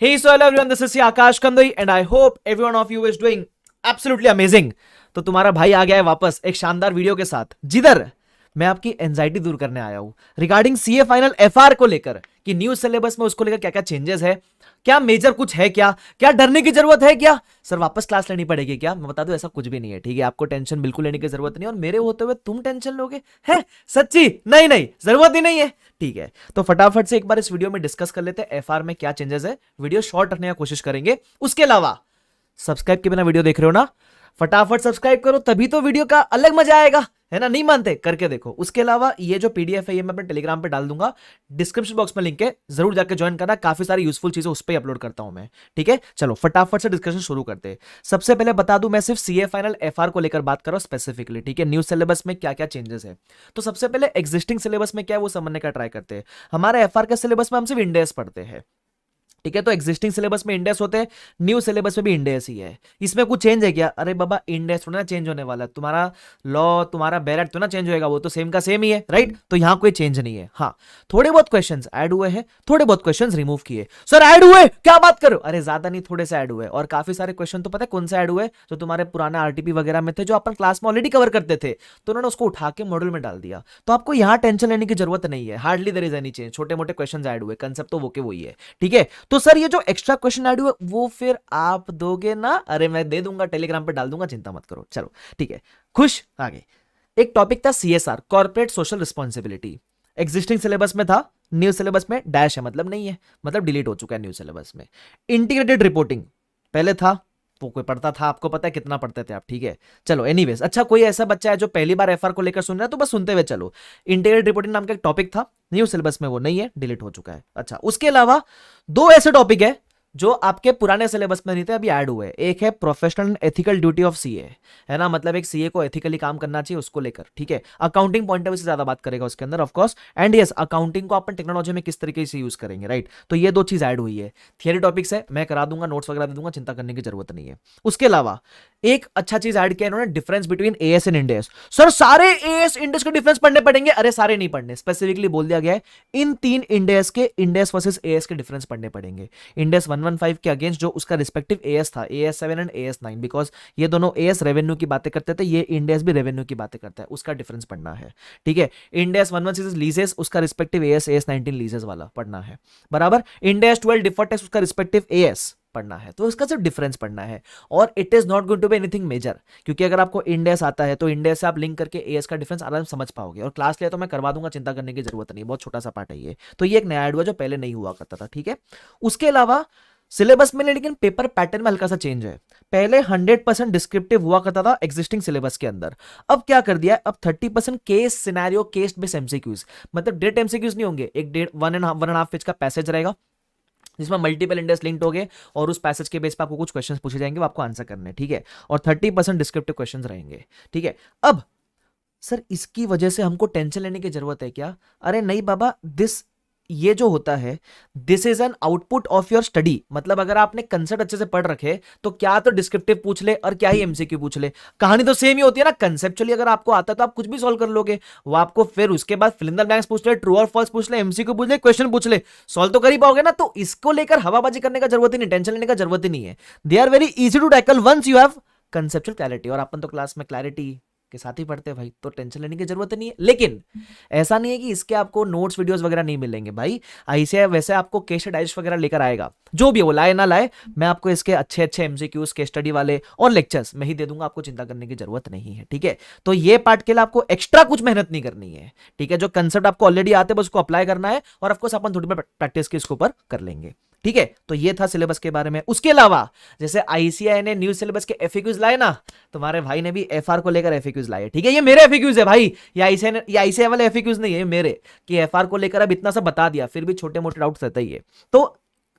Hey, so hello everyone, this is Akash Kandoi and I hope everyone of you is doing absolutely amazing. तो तुम्हारा भाई आ गया है वापस एक शानदार वीडियो के साथ, जिधर मैं आपकी एंजाइटी दूर करने आया हूं रिगार्डिंग सीए फाइनल एफआर को लेकर कि न्यू सिलेबस में उसको लेकर क्या क्या चेंजेस है, क्या मेजर कुछ है, क्या क्या डरने की जरूरत है, क्या सर वापस क्लास लेनी पड़ेगी क्या? मैं बता दूं ऐसा कुछ भी नहीं है, ठीक है? आपको टेंशन बिल्कुल लेने की जरूरत नहीं है और मेरे होते हुए तुम टेंशन लोगे हैं? सच्ची नहीं नहीं, जरूरत ही नहीं है। ठीक है, तो फटाफट से एक बार इस वीडियो में डिस्कस कर लेते हैं एफआर में क्या चेंजेस है। वीडियो शॉर्ट रखने की कोशिश करेंगे। उसके अलावा सब्सक्राइब के बिना वीडियो देख रहे हो ना, फटाफट सब्सक्राइब करो, तभी तो वीडियो का अलग मजा आएगा, है ना? नहीं मानते करके देखो। उसके अलावा ये जो पीडीएफ है ये मैं अपने टेलीग्राम पे डाल दूंगा, डिस्क्रिप्शन बॉक्स में लिंक है, जरूर जाकर ज्वाइन करना। काफी सारी यूजफुल चीजें उस पर अपलोड करता हूं मैं, ठीक है? चलो फटाफट से डिस्कशन शुरू करते हैं। सबसे पहले बता दूं, मैं सिर्फ सीए फाइनल एफआर को लेकर बात कर रहा हूं स्पेसिफिकली, ठीक है? न्यू सिलेबस में क्या क्या चेंजेस है, तो सबसे पहले एग्जिस्टिंग सिलेबस में क्या है वो समझने का ट्राई करते हैं। हमारे एफआर के सिलेबस में हम सिर्फ इंडेस पढ़ते हैं, ठीक है? तो एग्जिस्टिंग सिलेबस में इंडेस होते हैं, न्यू सिलेबस में भी इंडेस ही है। इसमें कुछ चेंज है क्या? अरे बाबा, इंडेस थोड़ा ना चेंज होने वाला है, तुम्हारा लॉ तुम्हारा बैरेट तो ना चेंज होएगा, वो तो सेम का सेम ही है, राइट? तो यहां कोई चेंज नहीं है। हाँ, थोड़े बहुत क्वेश्चंस ऐड हुए हैं, थोड़े बहुत क्वेश्चंस रिमूव किए। सर ऐड हुए, क्या बात करो? अरे ज्यादा नहीं, थोड़े से ऐड हुए। और काफी सारे क्वेश्चन तो पता है कौन से ऐड हुए? जो तुम्हारे पुराने आरटीपी वगैरह में थे, जो अपन क्लास में ऑलरेडी कवर करते थे, तो उन्होंने उसको उठा के मॉड्यूल में डाल दिया। तो आपको यहां टेंशन लेने की जरूरत नहीं है, hardly there is any change. छोटे मोटे क्वेश्चन ऐड हुए, कंसेप्ट तो वो के वही है, ठीक है? तो सर ये जो एक्स्ट्रा क्वेश्चन ऐड हुए वो फिर आप दोगे ना? अरे मैं दे दूंगा, टेलीग्राम पे डाल दूंगा, चिंता मत करो। चलो ठीक है, खुश। आगे एक टॉपिक था CSR, corporate social responsibility. Existing syllabus में था, न्यू सिलेबस में डैश है, मतलब नहीं है, मतलब डिलीट हो चुका है न्यू सिलेबस में। इंटीग्रेटेड रिपोर्टिंग पहले था, वो कोई पढ़ता था? आपको पता है कितना पढ़ते थे आप, ठीक है? चलो एनीवेज, अच्छा कोई ऐसा बच्चा है जो पहली बार एफआर को लेकर सुन रहा है तो बस सुनते हुए चलो। इंटीग्रेटेड रिपोर्टिंग नाम का एक टॉपिक था, न्यू सिलेबस में वो नहीं है, डिलीट हो चुका है। अच्छा, उसके अलावा दो ऐसे टॉपिक है जो आपके पुराने सिलेबस में नहीं थे, अभी ऐड हुए। एक है professional and ethical duty of CA, है ना? मतलब एक सीए को एथिकली काम करना चाहिए, उसको लेकर, ठीक है? अकाउंटिंग पॉइंट ऑफ व्यू से ज्यादा बात करेगा उसके अंदर, of course. And yes, accounting को अपन टेक्नोलॉजी में किस तरीके से यूज करेंगे, राइट? तो ये दो चीज ऐड हुई है। थियरी टॉपिक्स है, मैं करा दूंगा, नोट्स वगैरह दे दूंगा, चिंता करने की जरूरत नहीं है। उसके अलावा एक अच्छा चीज ऐड किया इन्होंने, डिफरेंस बिटवीन एएस एंड इंडेस। सर सारे एएस इंडेस के डिफरेंस पढ़ने पड़ेंगे? अरे सारे नहीं पढ़ने, स्पेसिफिकली बोल दिया गया है इन तीन इंडेस के, इंडेस वर्सेस एएस के डिफरेंस पढ़ने पड़ेंगे। इंडेस 115 के अगेंस्ट जो उसका रिस्पेक्टिव एएस था, एएस 7 एंड एएस 9, बिकॉज ये दोनों एएस रेवेन्यू की बातें करते थे, ये इंडेस भी रेवेन्यू की बातें करता है, उसका डिफरेंस पढ़ना है, ठीक है? इंडेस 116 लीजेस, उसका रिस्पेक्टिव एएस, एएस 19 लीजेस वाला पढ़ना है, बराबर? इंडेस 12 डिफर्ड टैक्स, उसका रिस्पेक्टिव एएस पढ़ना है। तो इसका सिर्फ डिफरेंस पढ़ना है और it is not going to be anything major, क्योंकि अगर आपको इंडेस आता है तो इंडेस से आप लिंक करके एएस का डिफरेंस आराम से समझ पाओगे। और क्लास लिया तो मैं करवा दूंगा, चिंता करने की जरूरत नहीं, बहुत छोटा सा पार्ट है ये। तो ये एक नया ऐड हुआ जो पहले नहीं हुआ करता था, ठीक है? उसके अलावा सिलेबस में लेकिन पेपर पैटर्न में हल्का सा चेंज है। पहले 100% डिस्क्रिप्टिव हुआ करता था एग्जिस्टिंग सिलेबस के अंदर, अब क्या कर दिया है, अब 30% case scenario, case based MCQs, मतलब डायरेक्ट एमसीक्यूज नहीं होंगे। एक 1.5 पेज का पैसेज रहेगा जिसमें मल्टीपल इंडेक्स लिंक्ड हो गए और उस पैसेज के बेस पर आपको कुछ क्वेश्चंस पूछे जाएंगे, वो आपको आंसर करने, ठीक है? और 30% डिस्क्रिप्टिव क्वेश्चंस रहेंगे, ठीक है? अब सर इसकी वजह से हमको टेंशन लेने की जरूरत है क्या? अरे नहीं बाबा, ये जो होता है this is an output of your study. मतलब अगर आपने कंसेप्ट अच्छे से पढ़ रखे तो क्या तो डिस्क्रिप्टिव पूछ ले और क्या ही एमसीक्यू पूछ ले, कहानी तो सेम ही होती है ना। कंसेप्चुअली अगर आपको आता है तो आप कुछ भी सॉल्व कर लोगे, वो आपको फिर उसके बाद फिल इन द ब्लैंक्स पूछ ले, ट्रू और फॉल्स पूछ ले, एमसीक्यू पूछ ले, क्वेश्चन पूछ ले, सॉल्व तो कर ही पाओगे ना। तो इसको लेकर हवाबाजी करने का जरूरत ही नहीं, टेंशन लेने का जरूरत ही नहीं है। They are very easy to tackle once you have conceptual clarity. और अपन तो क्लास में क्लैरिटी के साथ ही पढ़ते हैं भाई, तो टेंशन लेने की जरूरत नहीं है। लेकिन ऐसा नहीं है कि इसके आपको नोट्स वीडियोस वगैरह नहीं मिलेंगे भाई, ऐसे वैसे आपको केस डाइजेस्ट वगैरह लेकर आएगा, जो भी वो लाए ना लाए, मैं आपको इसके अच्छे अच्छे एमसीक्यूज, केस स्टडी वाले और लेक्चर्स मैं ही दे दूंगा, आपको चिंता करने की जरूरत नहीं है, ठीक है? तो ये पार्ट के लिए आपको एक्स्ट्रा कुछ मेहनत नहीं करनी है, ठीक है? जो कंसेप्ट आपको ऑलरेडी आते हैं बस उसको अप्लाई करना है, और ऑफकोर्स अपन थोड़ी प्रैक्टिस के इसके ऊपर कर लेंगे, ठीक है? तो ये था सिलेबस के बारे में। उसके अलावा जैसे आईसीएआई ने न्यू सिलेबस के एफएक्यूज लाए ना, तुम्हारे भाई ने भी एफआर को लेकर एफएक्यूज लाए, ठीक है? ये मेरे एफएक्यूज है भाई, ये आईसीएआई वाले एफएक्यूज नहीं है, ये मेरे, कि एफआर को लेकर अब इतना सा बता दिया, फिर भी छोटे मोटे डाउट्स रहते ही है। तो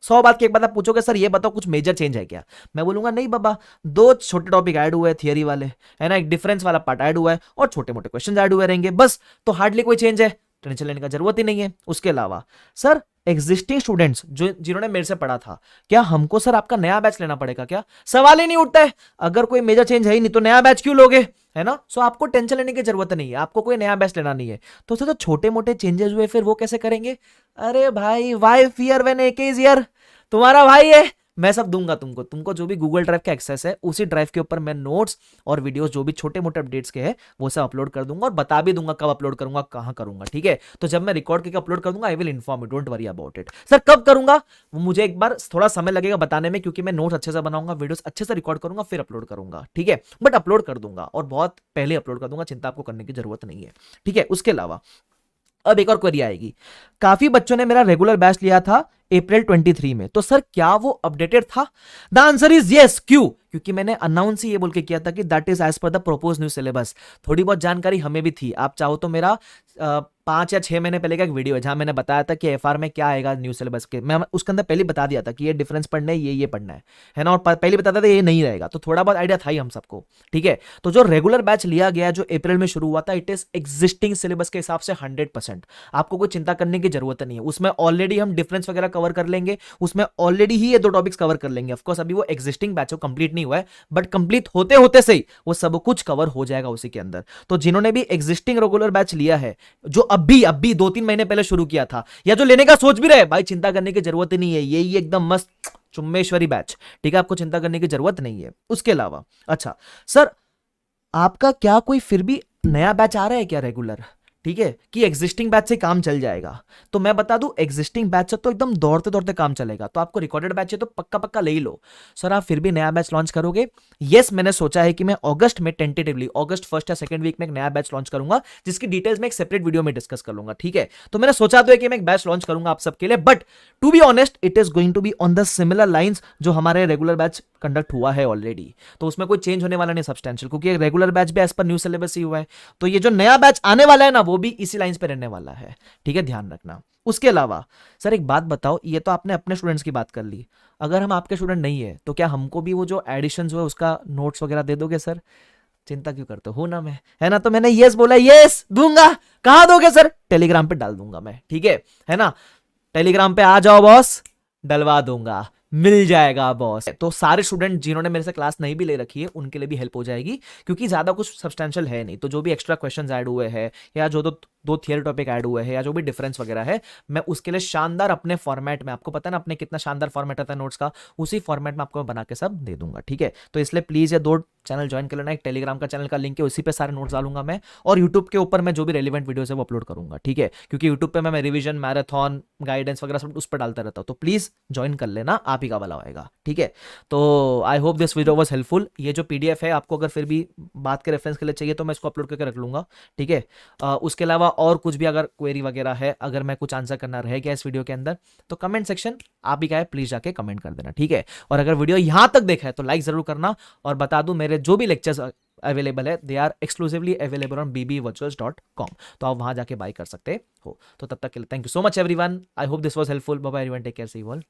100 बात की एक बात आप पूछोगे, सर ये बताओ कुछ मेजर चेंज है क्या? मैं बोलूंगा नहीं बाबा, दो छोटे टॉपिक ऐड हुए हैं थियरी वाले, है ना? एक डिफरेंस वाला पार्ट ऐड हुआ है और छोटे मोटे क्वेश्चन ऐड हुए रहेंगे, बस। तो हार्डली कोई चेंज है, टेंशन लेने का जरूरत ही नहीं है। उसके अलावा सर एग्जिस्टिंग स्टूडेंट्स जिन्होंने मेरे से पढ़ा था, क्या हमको सर आपका नया बैच लेना पड़ेगा क्या? सवाल ही नहीं उठता है। अगर कोई मेजर चेंज है ही नहीं तो नया बैच क्यों लोगे, है ना? सो आपको टेंशन लेने की जरूरत नहीं है, आपको कोई नया बैच लेना नहीं है। तो सर तो छोटे मोटे चेंजेस हुए फिर वो कैसे करेंगे? अरे भाई, why fear when AK is here? तुम्हारा भाई है, मैं सब दूंगा तुमको। तुमको जो भी गूगल ड्राइव का एक्सेस है उसी ड्राइव के ऊपर मैं नोट्स और वीडियोस जो भी छोटे मोटे अपडेट्स के हैं वो सब अपलोड कर दूंगा और बता भी दूंगा कब अपलोड करूंगा, कहां करूंगा, ठीक है। तो जब मैं रिकॉर्ड करके अपलोड कर दूंगा I will inform you, don't worry about it. Sir कब करूंगा वो मुझे एक बार थोड़ा समय लगेगा बताने में, क्योंकि मैं नोट्स अच्छे से बनाऊंगा, वीडियोस अच्छे से रिकॉर्ड करूंगा, फिर अपलोड करूंगा, ठीक है। बट अपलोड कर दूंगा और बहुत पहले अपलोड कर दूंगा, चिंता आपको करने की जरूरत नहीं है, ठीक है। उसके अलावा अब एक और क्वेरी आएगी, काफी बच्चों ने मेरा रेगुलर बैच लिया था अप्रैल 23 में, तो सर क्या वो अपडेटेड था? The answer is yes. क्यों? क्योंकि मैंने अनाउंस ही ये बोल के किया था कि that is as per the propose new syllabus. थोड़ी बहुत जानकारी हमें भी थी, आप चाहो तो मेरा 5 या 6 महीने पहले का एक वीडियो है जहां मैंने बताया था कि एफआर में क्या आएगा न्यू सिलेबस के, मैं उसके अंदर पहले बता दिया था कि ये डिफरेंस पढ़ना है, ये पढ़ना है ना, और पहले बताया था ये नहीं रहेगा, तो थोड़ा बहुत आइडिया था ही हम सबको, ठीक है। तो जो रेगुलर बैच लिया गया जो अप्रैल में शुरू हुआ था, इट इज एग्जिस्टिंग सिलेबस के हिसाब से 100%। आपको कोई चिंता करने की जरूरत नहीं है, उसमें ऑलरेडी हम डिफरेंस वगैरह कवर कर लेंगे, उसमें ऑलरेडी ही ये 2 टॉपिक्स कवर कर लेंगे। ऑफकोर्स अभी वो एग्जिस्टिंग बैच कंप्लीट नहीं हुआ है, बट कंप्लीट होते होते से ही वो सब कुछ कवर हो जाएगा उसी के अंदर। तो जिन्होंने भी एग्जिस्टिंग रेगुलर बैच लिया है, जो अभी 2-3 महीने पहले शुरू किया था, या जो लेने का सोच भी रहे, भाई चिंता करने की जरूरत ही नहीं है, ये एकदम मस्त चुम्मेश्वरी बैच, ठीक है, आपको चिंता करने की जरूरत नहीं है। उसके अलावा अच्छा सर, आपका क्या कोई फिर भी नया बैच आ रहा है क्या रेगुलर, ठीक है, कि एग्जिस्टिंग बैच से काम चल जाएगा? तो मैं बता दूं, एग्जिस्टिंग बैच से तो एकदम दौड़ते दौड़ते काम चलेगा, तो आपको रिकॉर्डेड बैच है तो पक्का पक्का ले ही लो। सर आप फिर भी नया बैच लॉन्च करोगे? यस, मैंने सोचा है कि मैं अगस्त में टेंटेटिवली अगस्त फर्स्ट या सेकंड वीक में एक नया बैच लॉन्च करूंगा, जिसकी डिटेल्स में एक सेपरेट वीडियो में डिस्कस कर लूंगा, ठीक है। तो मैंने सोचा तो है कि मैं एक बैच लॉन्च करूंगा आप सबके लिए, but to be honest it is going to be on the similar lines जो हमारे रेगुलर बैच कंडक्ट हुआ है ऑलरेडी, तो उसमें कोई चेंज होने वाला नहीं सब्सटेंशियल, क्योंकि रेगुलर बैच भी एज पर न्यू सिलेबस ही हुआ है। तो ये जो नया बैच आने वाला है ना, वो भी इसी लाइंस पे रहने वाला है, ठीक है, ध्यान रखना। उसके अलावा सर एक बात बताओ, ये तो आपने अपने स्टूडेंट्स की बात कर ली, अगर हम आपके स्टूडेंट नहीं है तो क्या हमको भी वो जो एडिशंस हुए उसका नोट्स वगैरह दे दोगे सर? चिंता क्यों करते हो ना, मैं है ना, तो मैंने यस बोला, यस दूंगा। कहां दोगे सर? टेलीग्राम पे डाल दूंगा मैं, ठीक है ना, टेलीग्राम पे आ जाओ बॉस, डलवा दूंगा, मिल जाएगा बॉस। तो सारे स्टूडेंट जिन्होंने मेरे से क्लास नहीं भी ले रखी है उनके लिए भी हेल्प हो जाएगी, क्योंकि ज्यादा कुछ सब्सटेंशियल है नहीं, तो जो भी एक्स्ट्रा क्वेश्चंस ऐड हुए हैं या जो दो थियरी टॉपिक ऐड हुए हैं या जो भी डिफरेंस वगैरह है, मैं उसके लिए शानदार अपने फॉर्मेट में, आपको पता है ना अपने कितना शानदार फॉर्मेट आता है नोट्स का, उसी फॉर्मेट में आपको बना के सब दे दूंगा, ठीक है। तो इसलिए प्लीज ये 2 चैनल ज्वाइन कर लेना, एक टेलीग्राम का चैनल का लिंक है उसी पे सारे नोट्स डालूंगा मैं, और यूट्यूब के ऊपर मैं जो भी रेलिवेंट वीडियोस है वो अपलोड करूंगा, ठीक है, क्योंकि यूट्यूब पे मैं रिवीजन, मैराथन, गाइडेंस वगैरह सब उस पर डालता रहता हूं, तो प्लीज ज्वाइन कर लेना, आप ही का भला होएगा, ठीक है। तो आई hope this video was helpful. ये जो पीडीएफ है आपको अगर फिर भी बात के रेफरेंस के लिए चाहिए तो मैं इसको अपलोड करके रख लूंगा, ठीक है। उसके अलावा और कुछ भी अगर क्वेरी वगैरह है, अगर मैं कुछ आंसर करना रह गया इस वीडियो के अंदर, तो कमेंट सेक्शन आप ही का है, प्लीज जाके कमेंट कर देना, ठीक है। और अगर वीडियो यहां तक देखा है तो लाइक जरूर करना, और बता दूं मेरे जो भी लेक्चर्स अवेलेबल है they are exclusively available on bbvirtuals.com, तो आप वहां जाके बाय कर सकते हो। तो तब तक के लिए thank you so much everyone, I hope this was helpful, bye bye everyone, take care, see you all.